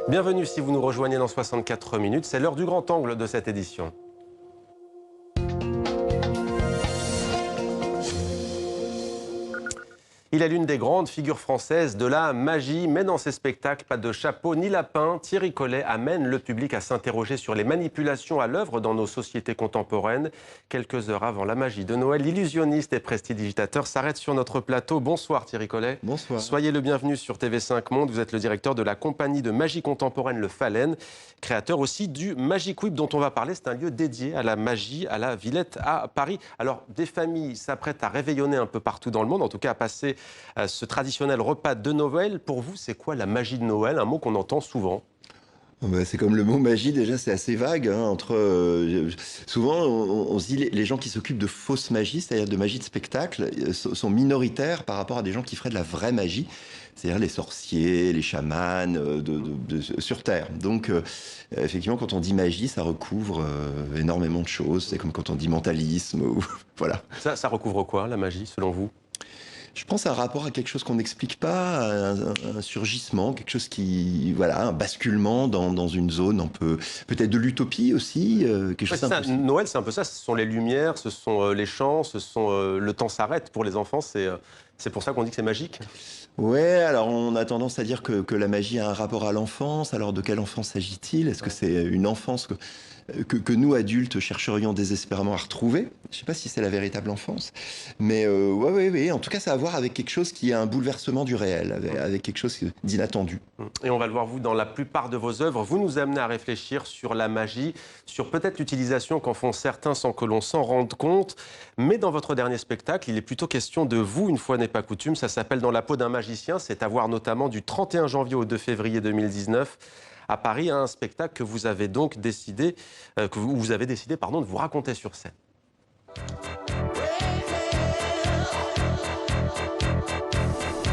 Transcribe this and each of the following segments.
Bienvenue si vous nous rejoignez dans 64 minutes. C'est l'heure du grand angle de cette édition. Il est l'une des grandes figures françaises de la magie, mais dans ses spectacles, pas de chapeau ni lapin, Thierry Collet amène le public à s'interroger sur les manipulations à l'œuvre dans nos sociétés contemporaines. Quelques heures avant la magie de Noël, l'illusionniste et prestidigitateur s'arrête sur notre plateau. Bonsoir Thierry Collet. Bonsoir. Soyez le bienvenu sur TV5 Monde. Vous êtes le directeur de la compagnie de magie contemporaine Le Phalène, créateur aussi du Magic Whip dont on va parler. C'est un lieu dédié à la magie à la Villette à Paris. Alors, des familles s'apprêtent à réveillonner un peu partout dans le monde, en tout cas à passer ce traditionnel repas de Noël. Pour vous, c'est quoi la magie de Noël? Un mot qu'on entend souvent. C'est comme le mot magie, déjà, c'est assez vague. Souvent, on se dit les gens qui s'occupent de fausse magie, c'est-à-dire de magie de spectacle, sont minoritaires par rapport à des gens qui feraient de la vraie magie, c'est-à-dire les sorciers, les chamans sur Terre. Donc, effectivement, quand on dit magie, ça recouvre énormément de choses. C'est comme quand on dit mentalisme. Voilà. Ça recouvre quoi, la magie, selon vous? Je pense à un rapport à quelque chose qu'on n'explique pas, un surgissement, quelque chose qui, voilà, un basculement dans une zone un peu, peut-être de l'utopie aussi. Quelque chose ça, Noël, c'est un peu ça. Ce sont les lumières, ce sont les chants, ce sont le temps s'arrête pour les enfants. C'est pour ça qu'on dit que c'est magique. Ouais, alors on a tendance à dire que la magie a un rapport à l'enfance. Alors de quelle enfance s'agit-il? Est-ce que c'est une enfance que nous, adultes, chercherions désespérément à retrouver? Je ne sais pas si c'est la véritable enfance. Mais ouais. En tout cas, ça a à voir avec quelque chose qui est un bouleversement du réel, avec quelque chose d'inattendu. Et on va le voir, vous, dans la plupart de vos œuvres, vous nous amenez à réfléchir sur la magie, sur peut-être l'utilisation qu'en font certains sans que l'on s'en rende compte. Mais dans votre dernier spectacle, il est plutôt question de vous, une fois n'est pas coutume. Ça s'appelle Dans la peau d'un magicien. C'est à voir notamment du 31 janvier au 2 février 2019. À Paris, un spectacle que vous avez donc décidé, de vous raconter sur scène.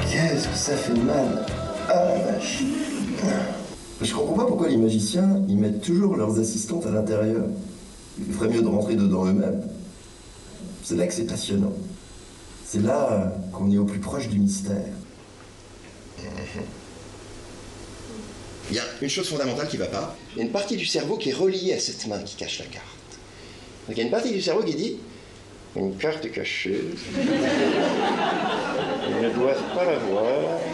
Qu'est-ce que ça fait mal? Ah la vache. Je comprends pas pourquoi les magiciens, ils mettent toujours leurs assistantes à l'intérieur. Il ferait mieux de rentrer dedans eux-mêmes. C'est là que c'est passionnant. C'est là qu'on est au plus proche du mystère. Il y a une chose fondamentale qui ne va pas. Il y a une partie du cerveau qui est reliée à cette main qui cache la carte. Donc il y a une partie du cerveau qui dit « Une carte est cachée. Ils ne doivent pas la voir. »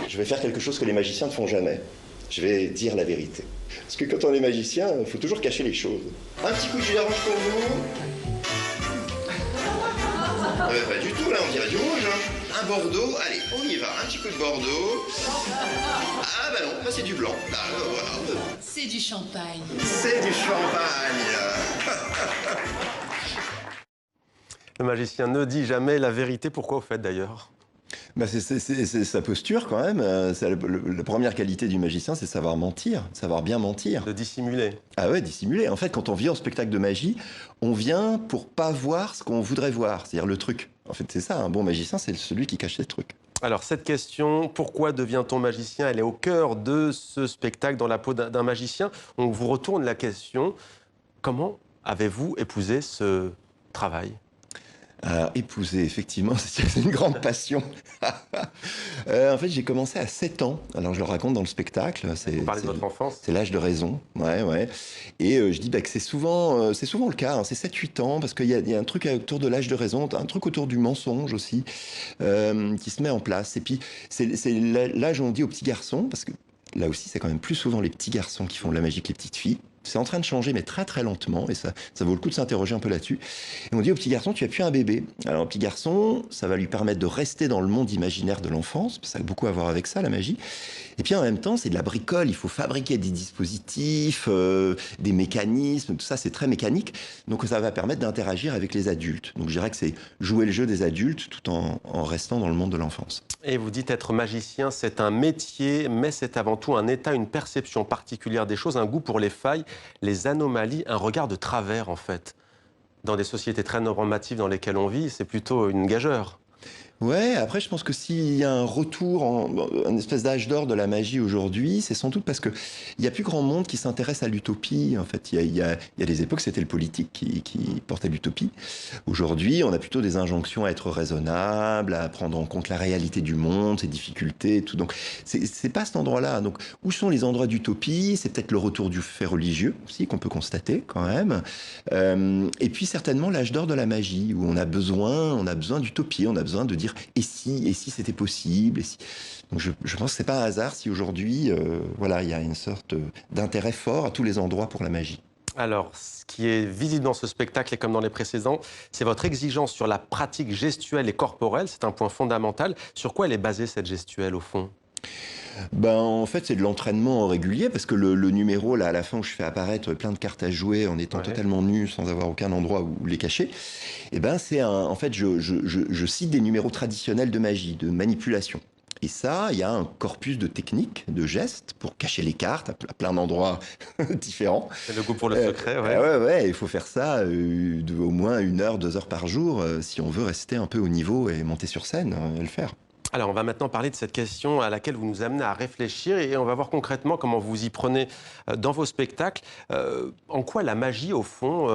Je vais faire quelque chose que les magiciens ne font jamais. Je vais dire la vérité. Parce que quand on est magicien, il faut toujours cacher les choses. Un petit coup de jus d'orange pour vous. Pas du tout, là, on dirait du rouge. Un Bordeaux, allez, on y va. Un petit coup de Bordeaux. Ah bah non, là c'est du blanc. Là, voilà. C'est du champagne. C'est du champagne. Le magicien ne dit jamais la vérité. Pourquoi au fait d'ailleurs? C'est sa posture quand même. La première qualité du magicien, c'est savoir mentir, savoir bien mentir. De dissimuler. Ah ouais, dissimuler. En fait, quand on vient au spectacle de magie, on vient pour pas voir ce qu'on voudrait voir, c'est-à-dire le truc. En fait, c'est ça, un bon magicien, c'est celui qui cache les trucs. Alors cette question, pourquoi devient-on magicien? Elle est au cœur de ce spectacle, Dans la peau d'un magicien. On vous retourne la question. Comment avez-vous épousé ce travail? Épouser, effectivement, c'est une grande passion. En fait, j'ai commencé à 7 ans. Alors, je le raconte dans le spectacle. Vous parlez de votre enfance? C'est l'âge de raison. Ouais. Et je dis que c'est souvent le cas. Hein, c'est 7-8 ans, parce qu'il y a un truc autour de l'âge de raison, un truc autour du mensonge aussi, qui se met en place. Et puis, c'est l'âge où on dit aux petits garçons, parce que là aussi, c'est quand même plus souvent les petits garçons qui font de la magie que les petites filles. C'est en train de changer, mais très très lentement, et ça vaut le coup de s'interroger un peu là-dessus. Et on dit au petit garçon, tu as plus un bébé. Alors, au petit garçon, ça va lui permettre de rester dans le monde imaginaire de l'enfance, ça a beaucoup à voir avec ça, la magie. Et puis en même temps, c'est de la bricole, il faut fabriquer des dispositifs, des mécanismes, tout ça, c'est très mécanique. Donc ça va permettre d'interagir avec les adultes. Donc je dirais que c'est jouer le jeu des adultes tout en restant dans le monde de l'enfance. Et vous dites être magicien, c'est un métier, mais c'est avant tout un état, une perception particulière des choses, un goût pour les failles, les anomalies, un regard de travers en fait. Dans des sociétés très normatives dans lesquelles on vit, c'est plutôt une gageure. Ouais, après, je pense que s'il y a un retour, un espèce d'âge d'or de la magie aujourd'hui, c'est sans doute parce qu'il n'y a plus grand monde qui s'intéresse à l'utopie. En fait, il y a des époques, c'était le politique qui portait l'utopie. Aujourd'hui, on a plutôt des injonctions à être raisonnable, à prendre en compte la réalité du monde, ses difficultés, et tout. Donc, c'est pas cet endroit-là. Donc, où sont les endroits d'utopie? C'est peut-être le retour du fait religieux aussi qu'on peut constater quand même. Et puis certainement l'âge d'or de la magie, où on a besoin d'utopie, on a besoin de dire et si c'était possible, et si... Donc je pense que c'est pas un hasard si aujourd'hui, voilà, il y a une sorte d'intérêt fort à tous les endroits pour la magie. Alors, ce qui est visible dans ce spectacle et comme dans les précédents, c'est votre exigence sur la pratique gestuelle et corporelle. C'est un point fondamental. Sur quoi elle est basée, cette gestuelle, au fond? Ben, en fait, c'est de l'entraînement régulier parce que le numéro, là, à la fin, où je fais apparaître plein de cartes à jouer en étant Ouais. totalement nu, sans avoir aucun endroit où les cacher, et ben, en fait, je cite des numéros traditionnels de magie, de manipulation. Et ça, il y a un corpus de techniques, de gestes pour cacher les cartes à plein d'endroits différents. C'est le goût pour le secret, ouais. Ouais, il faut faire ça au moins 1 heure, 2 heures par jour si on veut rester un peu au niveau et monter sur scène et le faire. Alors, on va maintenant parler de cette question à laquelle vous nous amenez à réfléchir et on va voir concrètement comment vous y prenez dans vos spectacles. En quoi la magie, au fond,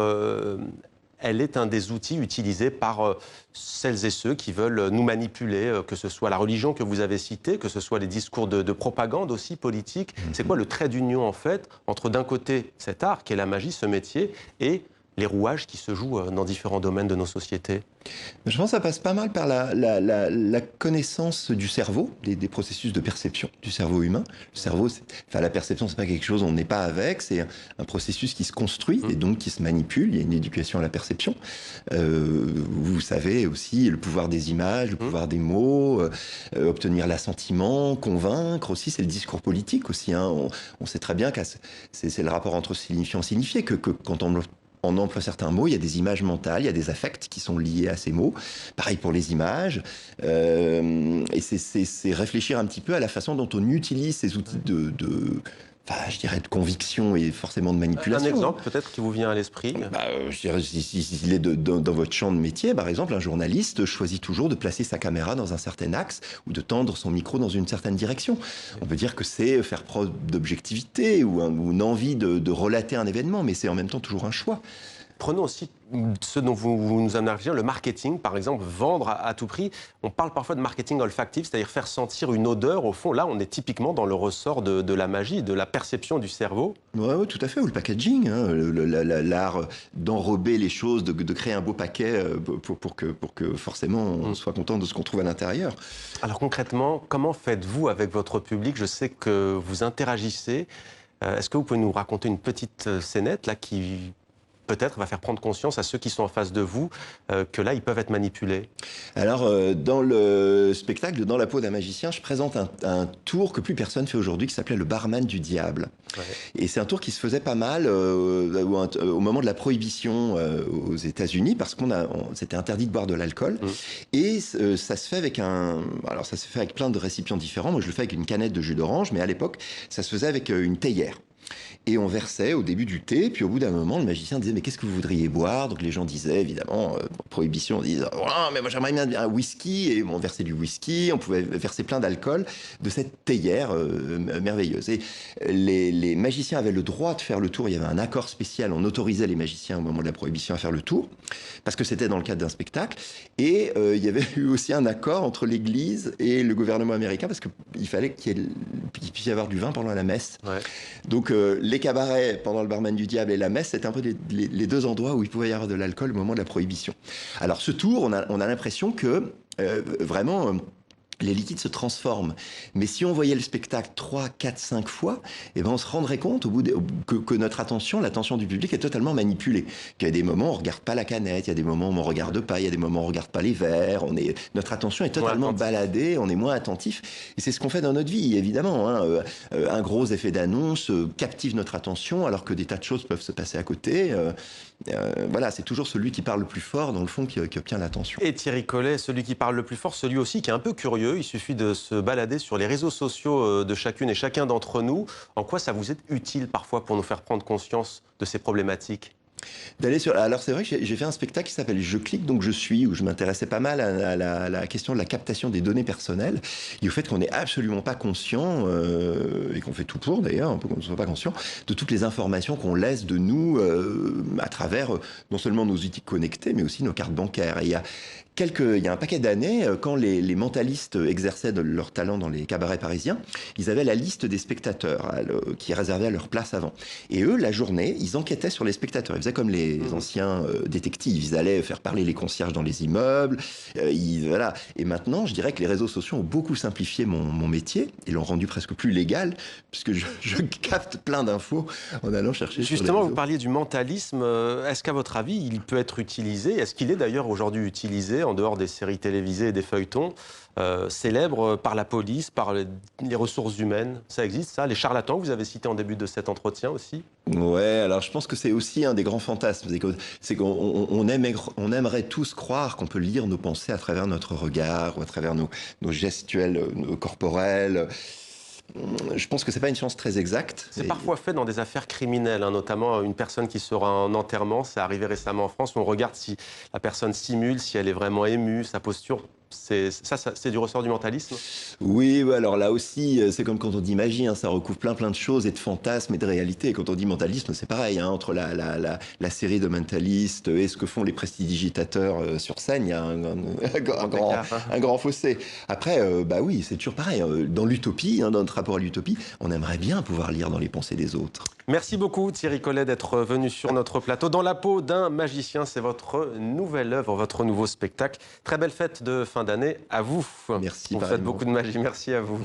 elle est un des outils utilisés par celles et ceux qui veulent nous manipuler, que ce soit la religion que vous avez citée, que ce soit les discours de propagande aussi politique. C'est quoi le trait d'union, en fait, entre d'un côté cet art, qui est la magie, ce métier, et les rouages qui se jouent dans différents domaines de nos sociétés? Je pense que ça passe pas mal par la connaissance du cerveau, des processus de perception du cerveau humain. Le cerveau, enfin, la perception, c'est pas quelque chose on n'est pas avec, c'est un processus qui se construit et donc qui se manipule. Il y a une éducation à la perception. Vous savez aussi le pouvoir des images, le pouvoir des mots, obtenir l'assentiment, convaincre aussi, c'est le discours politique aussi. Hein. On sait très bien que c'est le rapport entre signifiant et signifié, que quand on emploie certains mots, il y a des images mentales, il y a des affects qui sont liés à ces mots. Pareil pour les images. Et c'est réfléchir un petit peu à la façon dont on utilise ces outils enfin, je dirais de conviction et forcément de manipulation. Un exemple peut-être qui vous vient à l'esprit? Je dirais, s'il est dans votre champ de métier, par exemple, un journaliste choisit toujours de placer sa caméra dans un certain axe ou de tendre son micro dans une certaine direction. On peut dire que c'est faire preuve d'objectivité ou une envie de relater un événement, mais c'est en même temps toujours un choix. Prenons aussi ce dont vous nous amenez à réfléchir, le marketing, par exemple, vendre à tout prix. On parle parfois de marketing olfactif, c'est-à-dire faire sentir une odeur. Au fond, là, on est typiquement dans le ressort de la magie, de la perception du cerveau. Ouais, tout à fait. Ou le packaging, hein, l'art d'enrober les choses, de créer un beau paquet pour que forcément on soit content de ce qu'on trouve à l'intérieur. Alors concrètement, comment faites-vous avec votre public? Je sais que vous interagissez. Est-ce que vous pouvez nous raconter une petite scénette là qui peut-être va faire prendre conscience à ceux qui sont en face de vous que là, ils peuvent être manipulés? Alors, dans le spectacle Dans la peau d'un magicien, je présente un tour que plus personne fait aujourd'hui qui s'appelait le barman du diable. Ouais. Et c'est un tour qui se faisait pas mal au moment de la prohibition aux États-Unis parce c'était interdit de boire de l'alcool. Et ça se fait alors ça se fait avec plein de récipients différents. Moi, je le fais avec une canette de jus d'orange, mais à l'époque, ça se faisait avec une théière. Et on versait au début du thé, puis au bout d'un moment, le magicien disait « Mais qu'est-ce que vous voudriez boire ?» Donc les gens disaient, évidemment, prohibition, on disait « Oh, mais moi j'aimerais bien un whisky », et on versait du whisky, on pouvait verser plein d'alcool de cette théière merveilleuse. Et les magiciens avaient le droit de faire le tour, il y avait un accord spécial, on autorisait les magiciens au moment de la prohibition à faire le tour, parce que c'était dans le cadre d'un spectacle, et il y avait eu aussi un accord entre l'Église et le gouvernement américain, parce qu'il fallait qu'il puisse y avoir du vin pendant la messe. Ouais. Donc les cabarets pendant le barman du diable et la messe, c'était un peu les deux endroits où il pouvait y avoir de l'alcool au moment de la prohibition. Alors ce tour, on a l'impression que vraiment les liquides se transforment. Mais si on voyait le spectacle 3, 4, 5 fois, eh ben on se rendrait compte que notre attention, l'attention du public est totalement manipulée. Qu'il y a des moments où on ne regarde pas la canette, il y a des moments où on ne regarde pas, il y a des moments où on ne regarde pas les verres. Notre attention est totalement baladée, on est moins attentif. Et c'est ce qu'on fait dans notre vie, évidemment. Hein. Un gros effet d'annonce captive notre attention, alors que des tas de choses peuvent se passer à côté. Voilà, c'est toujours celui qui parle le plus fort, dans le fond, qui obtient l'attention. Et Thierry Collet, celui qui parle le plus fort, celui aussi qui est un peu curieux. Il suffit de se balader sur les réseaux sociaux de chacune et chacun d'entre nous. En quoi ça vous est utile parfois pour nous faire prendre conscience de ces problématiques? D'aller sur. Alors c'est vrai que j'ai fait un spectacle qui s'appelle Je clique donc je suis, où je m'intéressais pas mal à la question de la captation des données personnelles et au fait qu'on n'est absolument pas conscient et qu'on fait tout pour d'ailleurs, un peu qu'on ne soit pas conscient de toutes les informations qu'on laisse de nous à travers non seulement nos outils connectés mais aussi nos cartes bancaires. Et il y a un paquet d'années, quand les mentalistes exerçaient leur talent dans les cabarets parisiens, ils avaient la liste des spectateurs qui réservaient leur place avant. Et eux, la journée, ils enquêtaient sur les spectateurs. Ils faisaient comme les anciens détectives. Ils allaient faire parler les concierges dans les immeubles. Voilà. Et maintenant, je dirais que les réseaux sociaux ont beaucoup simplifié mon métier et l'ont rendu presque plus légal, puisque je capte plein d'infos en allant chercher sur les Justement, réseaux. vous parliez du mentalisme. Est-ce qu'à votre avis, il peut être utilisé? Est-ce qu'il est d'ailleurs aujourd'hui utilisé en dehors des séries télévisées et des feuilletons célèbres par la police, par les ressources humaines? Ça existe, ça? Les charlatans que vous avez cités en début de cet entretien aussi? Ouais, alors je pense que c'est aussi un des grands fantasmes. C'est qu'on aimerait tous croire qu'on peut lire nos pensées à travers notre regard ou à travers nos gestuels corporels. Je pense que c'est pas une science très exacte. C'est parfois fait dans des affaires criminelles, hein, notamment une personne qui sera en enterrement. C'est arrivé récemment en France où on regarde si la personne simule, si elle est vraiment émue, sa posture. C'est du ressort du mentalisme? Oui, ouais, alors là aussi, c'est comme quand on dit magie, hein, ça recouvre plein de choses et de fantasmes et de réalités. Et quand on dit mentalisme, c'est pareil, hein, entre la série de mentalistes et ce que font les prestidigitateurs sur scène, il y a un grand fossé. Après, bah oui, c'est toujours pareil. Dans l'utopie, hein, dans notre rapport à l'utopie, on aimerait bien pouvoir lire dans les pensées des autres. Merci beaucoup Thierry Collet d'être venu sur notre plateau. Dans la peau d'un magicien, c'est votre nouvelle œuvre, votre nouveau spectacle. Très belle fête de fin d'année à vous. Merci. Vous faites beaucoup de magie, merci à vous.